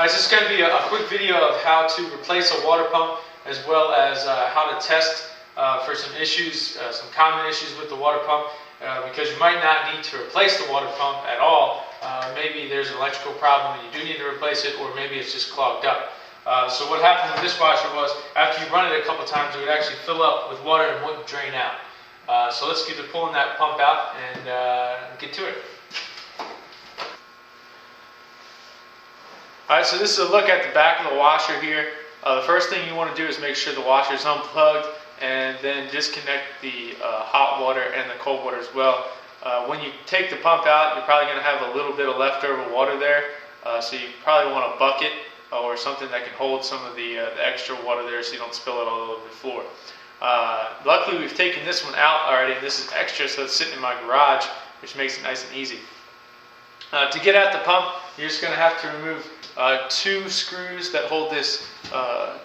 This is going to be a quick video of how to replace a water pump, as well as how to test for some issues, some common issues with the water pump, because you might not need to replace the water pump at all. Maybe there's an electrical problem and you do need to replace it, or maybe it's just clogged up. So what happened with this washer was, after you run it a couple times, it would actually fill up with water and wouldn't drain out. So let's get to pulling that pump out and get to it. Alright, so this is a look at the back of the washer here. The first thing you want to do is make sure the washer is unplugged, and then disconnect the hot water and the cold water as well. When you take the pump out, you're probably going to have a little bit of leftover water there, so you probably want a bucket or something that can hold some of the extra water there so you don't spill it all over the floor. Luckily, we've taken this one out already, and this is extra, so it's sitting in my garage, which makes it nice and easy. To get at the pump, you're just going to have to remove two screws that hold this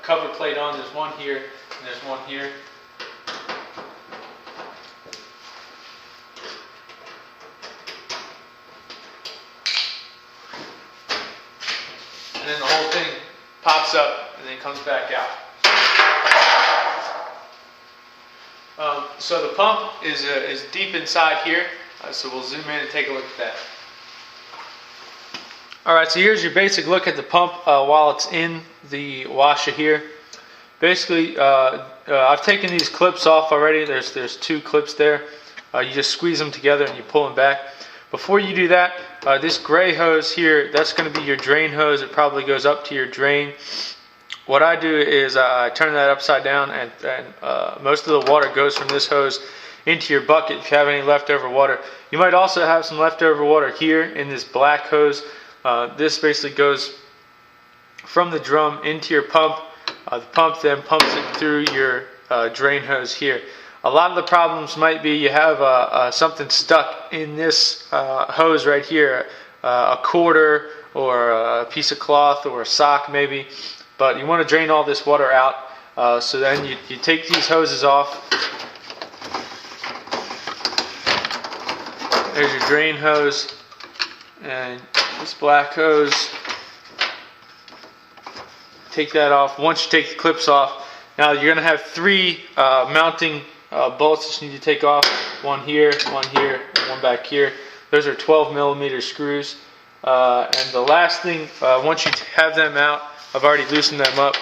cover plate on. There's one here and there's one here. And then the whole thing pops up and then comes back out. So the pump is deep inside here, so we'll zoom in and take a look at that. Alright, so here's your basic look at the pump while it's in the washer here. Basically, I've taken these clips off already. There's two clips there. You just squeeze them together and you pull them back. Before you do that, this gray hose here, that's going to be your drain hose. It probably goes up to your drain. What I do is I turn that upside down, and most of the water goes from this hose into your bucket if you have any leftover water. You might also have some leftover water here in this black hose. This basically goes from the drum into your pump. The pump then pumps it through your drain hose here. A lot of the problems might be you have something stuck in this hose right here, a quarter or a piece of cloth or a sock maybe, but you want to drain all this water out. So then you take these hoses off. There's your drain hose and this black hose. Take that off. Once you take the clips off, now you're going to have three mounting bolts that you need to take off. One here, and one back here. Those are 12mm screws. And the last thing, once you have them out, I've already loosened them up.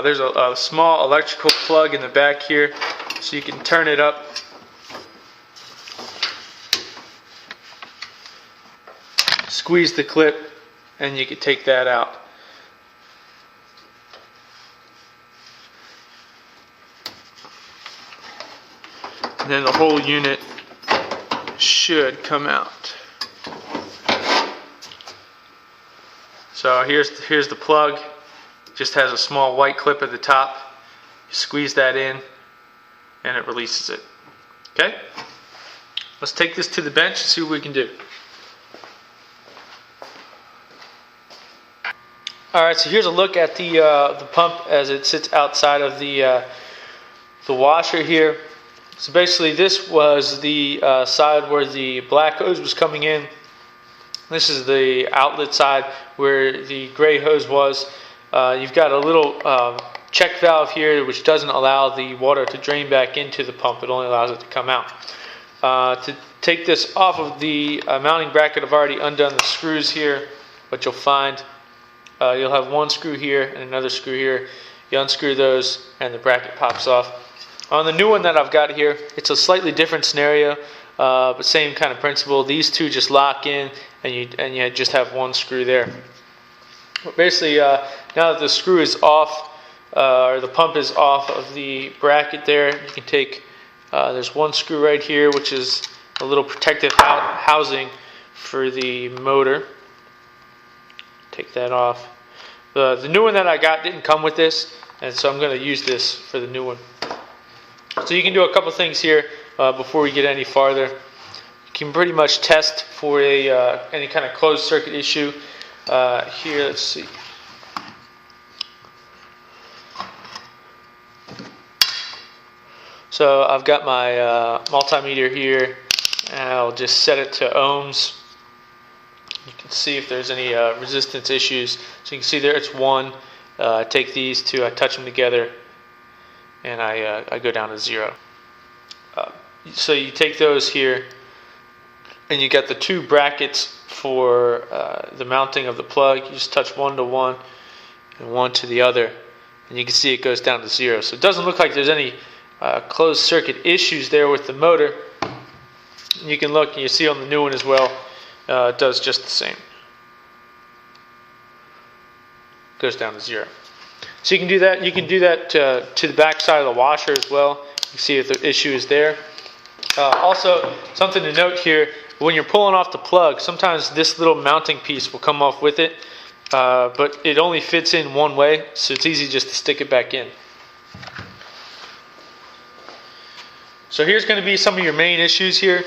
There's a small electrical plug in the back here, so you can turn it up. Squeeze the clip and you can take that out. And then the whole unit should come out. So here's the plug. It just has a small white clip at the top. You squeeze that in and it releases it. Okay? Let's take this to the bench and see what we can do. Alright, so here's a look at the pump as it sits outside of the washer here. So basically this was the side where the black hose was coming in. This is the outlet side where the gray hose was. You've got a little check valve here which doesn't allow the water to drain back into the pump. It only allows it to come out. To take this off of the mounting bracket, I've already undone the screws here. What you'll find, you'll have one screw here and another screw here. You unscrew those and the bracket pops off. On the new one that I've got here, it's a slightly different scenario, but same kind of principle. These two just lock in and you just have one screw there. But basically, now that the screw is off, or the pump is off of the bracket there, you can take, there's one screw right here which is a little protective housing for the motor. Take that off. The new one that I got didn't come with this, and so I'm going to use this for the new one. So you can do a couple things here before we get any farther. You can pretty much test for any kind of closed circuit issue. Here, let's see. So I've got my multimeter here, and I'll just set it to ohms. You can see if there's any resistance issues. So you can see there it's 1. I take these two, I touch them together, and I go down to 0. So you take those here, and you got the 2 brackets for the mounting of the plug. You just touch 1 to 1 and 1 to the other, and you can see it goes down to 0. So it doesn't look like there's any closed circuit issues there with the motor. You can look and you see on the new one as well, it does just the same. Goes down to 0. So you can do that. You can do that to the back side of the washer as well. You can see if the issue is there. Also, something to note here, when you're pulling off the plug, sometimes this little mounting piece will come off with it, but it only fits in one way, so it's easy just to stick it back in. So here's going to be some of your main issues here.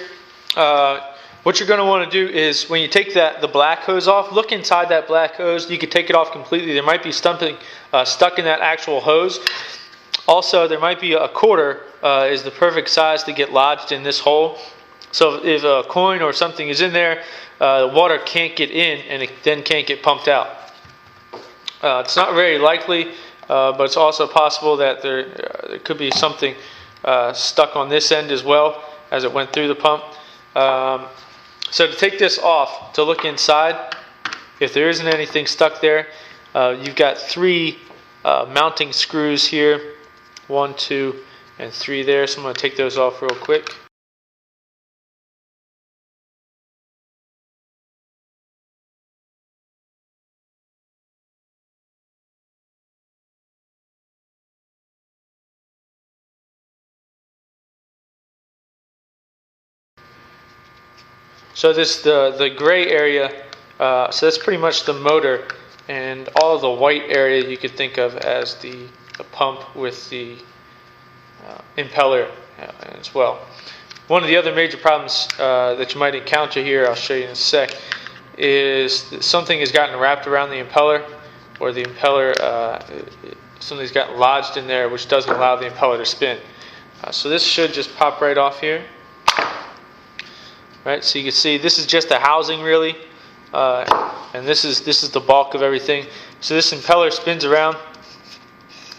What you're going to want to do is, when you take the black hose off, look inside that black hose. You could take it off completely. There might be something stuck in that actual hose. Also, there might be a quarter is the perfect size to get lodged in this hole. So if a coin or something is in there, the water can't get in, and it then can't get pumped out. It's not very likely, but it's also possible that there could be something stuck on this end as well as it went through the pump. So to take this off, to look inside, if there isn't anything stuck there, you've got 3 mounting screws here, 1, 2, and 3 there. So I'm going to take those off real quick. So this the gray area, so that's pretty much the motor, and all of the white area you could think of as the pump with the impeller as well. One of the other major problems that you might encounter here, I'll show you in a sec, is that something has gotten wrapped around the impeller, or the impeller, something's gotten lodged in there, which doesn't allow the impeller to spin. So this should just pop right off here. Right, so you can see this is just a housing really, and this is the bulk of everything. So this impeller spins around.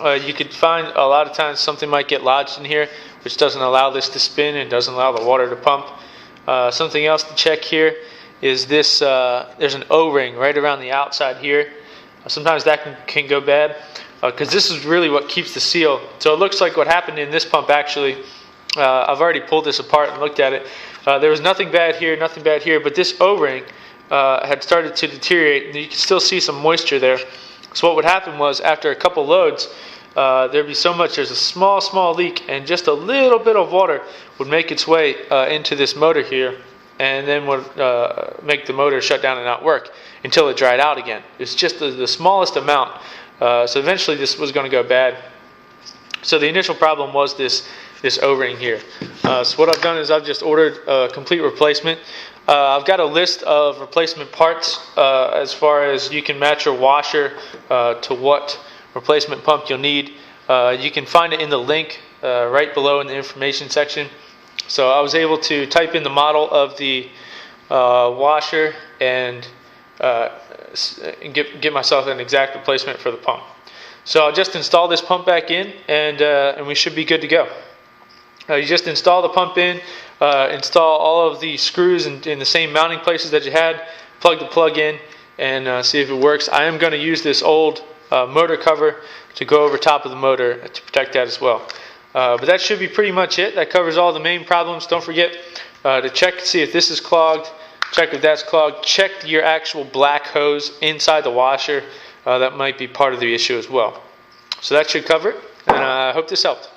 You could find a lot of times something might get lodged in here, which doesn't allow this to spin and doesn't allow the water to pump. Something else to check here is this. There's an O-ring right around the outside here. Sometimes that can go bad because this is really what keeps the seal. So it looks like what happened in this pump actually. I've already pulled this apart and looked at it. There was nothing bad here, but this O-ring had started to deteriorate, and you can still see some moisture there. So what would happen was, after a couple loads, there'd be there's a small leak, and just a little bit of water would make its way into this motor here, and then would make the motor shut down and not work until it dried out again. It's just the smallest amount. So eventually this was going to go bad. So the initial problem was this O-ring here. So what I've done is I've just ordered a complete replacement. I've got a list of replacement parts as far as you can match your washer to what replacement pump you'll need. You can find it in the link right below in the information section. So I was able to type in the model of the washer and get myself an exact replacement for the pump. So I'll just install this pump back in, and we should be good to go. You just install the pump in, install all of the screws in the same mounting places that you had, plug the plug in, and see if it works. I am going to use this old motor cover to go over top of the motor to protect that as well. But that should be pretty much it. That covers all the main problems. Don't forget to check to see if this is clogged, check if that's clogged, check your actual black hose inside the washer. That might be part of the issue as well. So that should cover it, and I hope this helped.